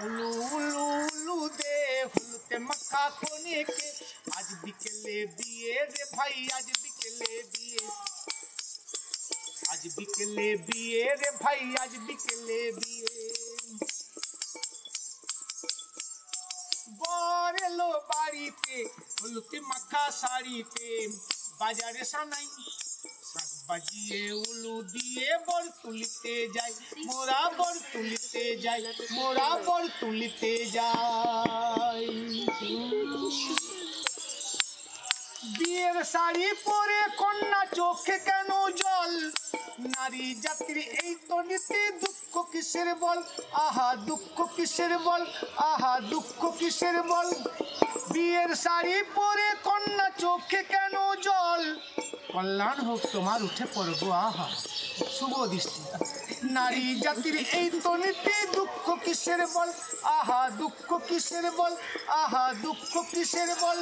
উলু উলু উলু দে হলুতে মাখা কনেকে, আজ বিকেলে বিয়ে রে ভাই, আজ বিকেলে বিয়ে, আজ বিকেলে বিয়ে রে ভাই, আজ বিকেলে বিয়ে। বর এলো বাড়িতে হলুতে মাখা শাড়িতে, বাজারে সানাই শাক বাজিয়ে উলু দিয়ে বর তুলিতে যাই, মোরা বর তুলিতে যাই, মোরা বর তুলিতে যাই। বিয়ের শাড়ি পরে কন্যা চোখে কেন জল, নারী জাতির এই তো নীতি, দুঃখ কিসের বল, আহা দুঃখ কিসের বল, আহা দুঃখ কিসের বল। বিয়ের শাড়ি পরে কন্যা চোখে কেন জল, কল্যাণ হোক তোমার উঠে পড়বো আহা শুভ দৃষ্টি। নারী জাতির এই তো নীতি, দুঃখ কিসের বল, আহা দুঃখ কিসের বল, আহা দুঃখ কিসের বল।